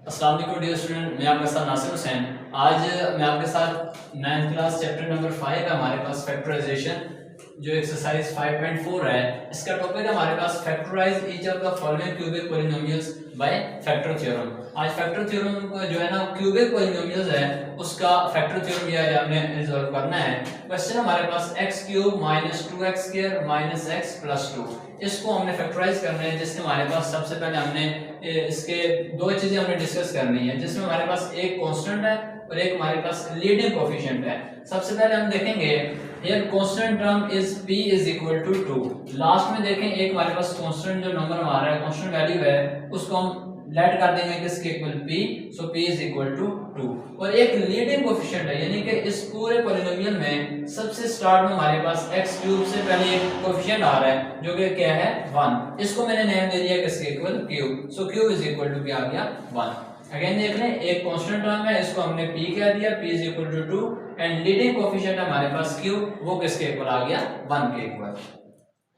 अस्सलाम वालेकुम dear student, मैं आपके साथ नासिर हुसैन। आज मैं आपके साथ 9th क्लास चैप्टर नंबर 5 है हमारे पास फैक्टराइजेशन, जो एक्सरसाइज 5.4 है। इसका टॉपिक है हमारे पास factorise each of the following cubic polynomials by factor theorem. आज फैक्टर थ्योरम को जो है ना क्यूबिक पॉलिनोमियल्स है उसका फैक्टर थ्योरम ये आज हमने रिजॉल्व करना है। क्वेश्चन हमारे पास x³ - 2x² - x + 2, इसको हमने फैक्टराइज करना है, जिससे हमारे पास सबसे पहले हमने इसके दो चीजें हमने डिस्कस करनी है, जिसमें हमारे पास एक कांस्टेंट है और एक हमारे पास लीडिंग कोएफिशिएंट है। सबसे पहले हम देखेंगे here constant term is p = 2। Last में देखें एक हमारे पास कांस्टेंट जो नंबर हमारा है, कांस्टेंट वैल्यू है, उसको हम लेट कर देंगे किसके इक्वल p, सो p = 2। और एक लीडिंग कोएफिशिएंट है, यानी कि इस पूरे पॉलिनोमियल में सबसे स्टार्ट में हमारे पास x³ से पहले एक कोएफिशिएंट आ रहा है जो कि क्या है 1। इसको मैंने नेम दे दिया किसके इक्वल q, सो q = क्या आ गया 1। अगेन देख लें, एक कांस्टेंट टर्म है, इसको हमने p कह दिया, p = 2, एंड लीडिंग कोएफिशिएंट हमारे पास q, वो किसके इक्वल आ गया 1 के इक्वल।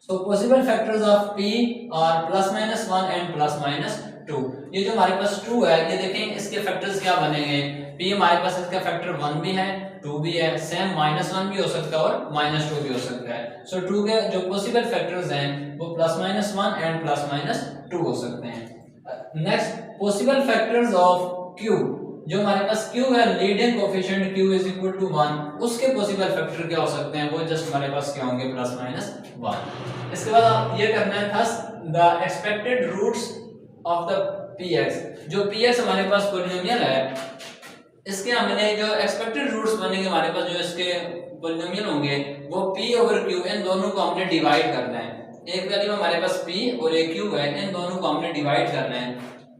So possible factors of p are +-1 and +-2। ये जो हमारे पास 2 है, ये देखें इसके फैक्टर्स क्या बनेंगे। p हमारे पास इसका फैक्टर 1 भी है, 2 भी है, सेम -1 भी हो सकता है और -2 भी हो सकता है। सो 2 के जो पॉसिबल फैक्टर्स हैं वो +-1 एंड +-2 हो सकते हैं। Next possible factors of q, जो हमारे पास q है लीडिंग कोएफिशिएंट q = 1, उसके पॉसिबल फैक्टर क्या हो सकते हैं, वो जस्ट हमारे पास क्या होंगे +-1। इसके बाद आप ये करना है thus the expected roots of the px, जो px हमारे पास पॉलिनोमियल है, इसके हमने जो एक्सपेक्टेड रूट्स बनेंगे हमारे पास, जो इसके पॉलिनोमियल होंगे वो p/q, इन दोनों को हमने डिवाइड करना है। एक वैल्यू हमारे पास p और एक q है, इन दोनों को हमने डिवाइड करना है।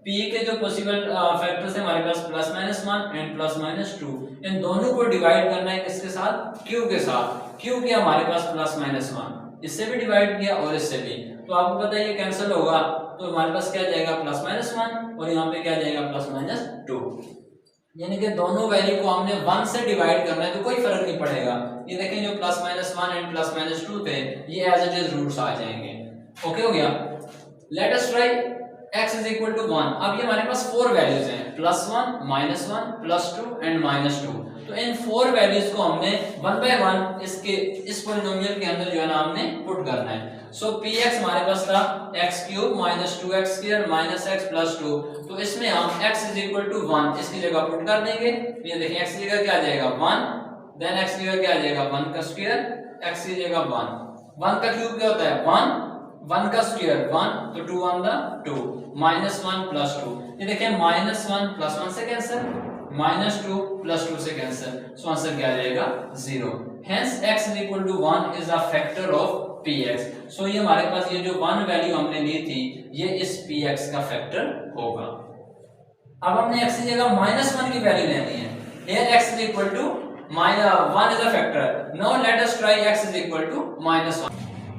p के जो पॉसिबल फैक्टर्स है हमारे पास +-1 एंड +-2, इन दोनों को डिवाइड करना है किसके साथ, q के साथ। q किया हमारे पास +-1, इससे भी डिवाइड किया और इससे भी, तो आपको पता है ये कैंसिल होगा, तो हमारे पास क्या जाएगा +-1 और यहाँ पे क्या जाएगा +-2, यानी कि दोनों वैल्यू को हमने 1 से डिवाइड करना है, तो कोई फर्क नहीं पड़ेगा। ये देखें जो +-1 एंड +-2 थे, ये एज इट इज रूट्स आ जाएंगे। ओके हो गया। Let us try x = 1। अब ये हमारे पास 4 वैल्यूज हैं, +1 -1 +2 एंड -2। तो इन 4 वैल्यूज को हमने 1 बाय 1 इसके इस पॉलिनोमियल के अंदर जो है ना हमने पुट करना है। सो px हमारे पास था x³ - 2x² - x + 2, तो इसमें हम x = 1 इसकी जगह पुट कर देंगे। ये देखिए x की जगह क्या आ जाएगा 1, देन x की जगह क्या आ जाएगा 1 का स्क्वायर, x की जगह 1 का क्यूब क्या होता है 1 का स्क्वायर 1, तो 2 1 दा 2, -1 + 2। ये देखिए -1 +1 से कैंसिल, -2 +2 से कैंसिल, सो आंसर क्या आ जाएगा 0। Hence x = 1 is a factor of px। सो ये हमारे पास ये जो 1 वैल्यू हमने ली थी, ये इस px का फैक्टर होगा। अब हमने x की जगह -1 की वैल्यू लेनी है। here x = 1 is a factor. Now let us try x = -1।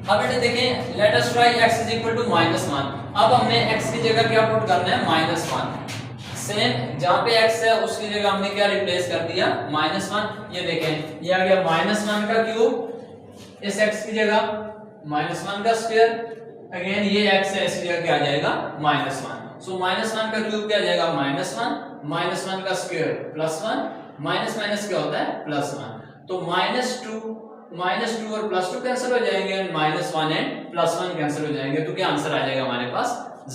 अब बेटे देखें, let us try x = -1। अब हमने x की जगह क्या पुट करना है -1। सेम जहां पे x है उसकी जगह हमने क्या रिप्लेस कर दिया -1। ये देखें ये आ गया -1 का क्यूब, इस x की जगह -1 का स्क्वायर, अगेन ये x है इसकी जगह क्या आ जाएगा -1। सो -1 का क्यूब क्या आ जाएगा -1 -1 का स्क्वायर +1, माइनस माइनस क्या होता है +1, तो -2 और +2 कैंसिल हो जाएंगे, -1 एंड +1 कैंसिल हो जाएंगे, तो क्या आंसर आ जाएगा हमारे पास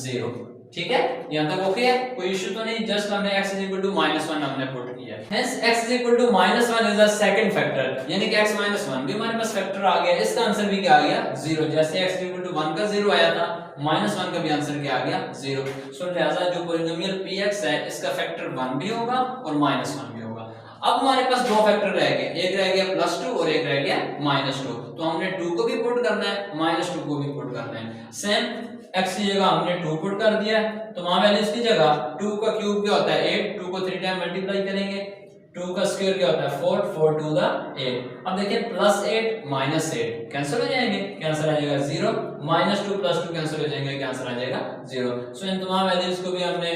0। ठीक है, यहां तक ओके है, कोई इशू तो नहीं, जस्ट हमने x = -1 हमने पुट किया। Hence x = -1 is the second factor, यानी कि x - 1 भी हमारे पास फैक्टर आ गया, इसका आंसर भी क्या आ गया 0। जैसे x = 1 का 0 आया था, -1 का भी आंसर क्या आ गया 0। सो लिहाजा जो पॉलिनोमियल px है इसका फैक्टर 1 भी होगा और -1 भी होगा। अब हमारे पास दो फैक्टर रह गए, एक रह गया +2 और एक रह गया -2, तो हमने 2 को भी पुट करना है, -2 को भी पुट करना है। सेम x की जगह हमने 2 पुट कर दिया है, तो वहां वैल्यूज की जगह 2 का क्यूब क्या होता है 8, 2 को 3 टाइम मल्टीप्लाई करेंगे, 2 का स्क्वायर क्या होता है 4, 4 2 दा 8। अब देखिए +8 -8 कैंसिल हो जाएंगे, कैंसिल आ जाएगा 0, -2 +2 कैंसिल हो जाएंगे, क्या आंसर आ जाएगा 0। सो इन तमाम वैल्यूज को भी हमने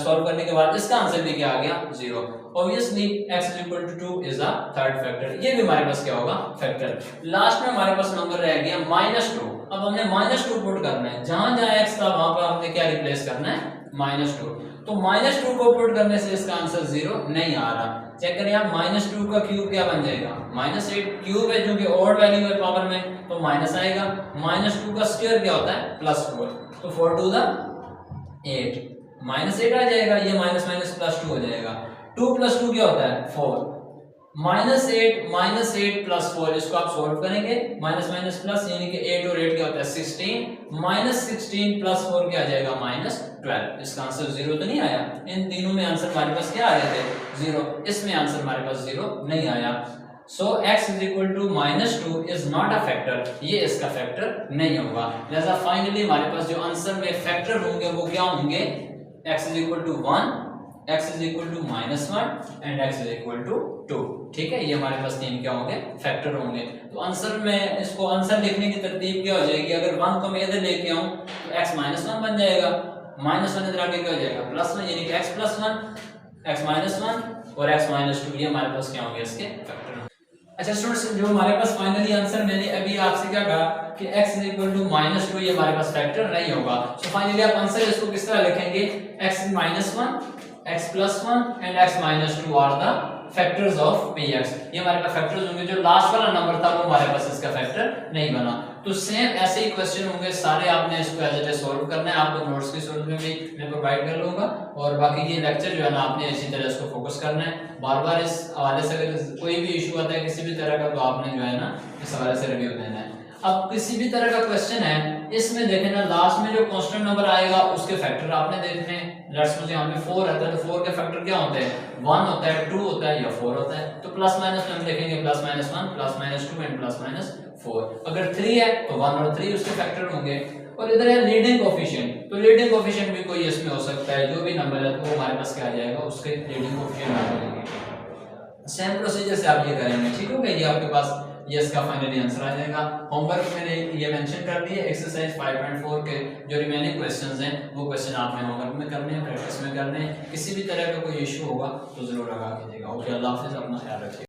सॉल्व करने के बाद इसका आंसर भी क्या आ गया 0। Obviously x = 2 is the third factor, ये भी हमारे पास क्या होगा फैक्टर। लास्ट में हमारे पास नंबर रह गया -2। अब हमने -2 पुट करना है, जहां जहां x था वहां पर हमने क्या रिप्लेस करना है, -2। तो -2 को पुट करने से इसका आंसर 0 नहीं आ रहा। चेक करिए आप, -2 का क्यूब क्या बन जाएगा, -8 क्यूब है, जो कि ऑड वैल्यू है पावर में, तो माइनस आएगा। -2 का स्क्वायर क्या होता है, +4, तो 4 टू द 8, -8 आ जाएगा, ये माइनस माइनस +2 हो जाएगा। 2 + 2 क्या होता है, 4, -8 + 4, इसको आप सॉल्व करेंगे, माइनस माइनस प्लस, यानी कि 8 और 8 क्या होता है, 16, -16 + 4 क्या आ जाएगा, -12। इसका आंसर 0 तो नहीं आया। इन तीनों में आंसर हमारे पास क्या आए थे, 0। इसमें आंसर हमारे पास 0 नहीं आया। सो x = -2 is not a factor, ये इसका फैक्टर नहीं होगा। लिहाजा फाइनली हमारे पास जो आंसर में फैक्टर होंगे वो क्या होंगे, x = 1, x = -1 एंड x = 2। ठीक है, ये हमारे पास तीन क्या होंगे, फैक्टर होंगे। तो आंसर में इसको आंसर लिखने की तरतीब क्या हो जाएगी, अगर 1 को मैं इधर लेके आऊं तो x -1 बन जाएगा, -1 इधर आके क्या हो जाएगा, +1, यानी कि x +1, x -1 और x -2, ये हमारे पास क्या होंगे, इसके फैक्टर। अच्छा स्टूडेंट्स, जो हमारे पास फाइनली आंसर मैंने अभी आपसे क्या कहा कि x = -2 ये हमारे पास फैक्टर नहीं होगा। सो फाइनली आप आंसर इसको किस तरह लिखेंगे, x -1, x +1 and x -2 are the factors of px। ये हमारे पास फैक्टर्स होंगे, जो लास्ट वाला नंबर था वो हमारे पास इसका फैक्टर नहीं बना। तो सेम ऐसे ही क्वेश्चन होंगे सारे, आपने इसको एज इट इज सॉल्व करना है। आपको नोट्स की सूरत में भी मैं प्रोवाइड कर लूंगा, और बाकी ये लेक्चर जो है ना आपने इसी तरह इसको फोकस करना है। बार बार इस हवाले से अगर कोई भी इशू आता है किसी भी तरह का, तो आपने जो है ना इस हवाले से रिव्यू देना है। अब किसी भी तरह का क्वेश्चन है, इसमें देखें ना लास्ट में जो कांस्टेंट नंबर आएगा उसके फैक्टर आपने देखने हैं। लेट्स सपोज यहाँ पे 4 आता है, तो 4 के फैक्टर क्या होते हैं, 1 होता है, 2 होता है या 4 होता है। तो प्लस माइनस में हम देखेंगे +-1, +-2 एंड +-4। अगर 3 है तो 1 और 3 उसके फैक्टर होंगे। और इधर है लीडिंग कोफिशिएंट, तो लीडिंग कोफिशिएंट भी कोई इसमें हो सकता है, जो भी नंबर है तो वो हमारे पास क्या आ जाएगा, उसके लीडिंग कोफिशिएंट आ जाएंगे। सेम प्रोसीजर से आप ये करेंगे, ठीक हो गया। ये आपके पास ये इसका फाइनली आंसर आ जाएगा। होमवर्क मैंने ये मेंशन कर दिए, एक्सरसाइज 5.4 के जो रिमेनिंग क्वेश्चंस हैं वो क्वेश्चन आपने होमवर्क में करने हैं, प्रैक्टिस में करने हैं। किसी भी तरह का कोई इशू होगा तो जरूर लगा कीजिएगा। ओके, अल्लाह हाफिज़, अपना ख्याल रखिए।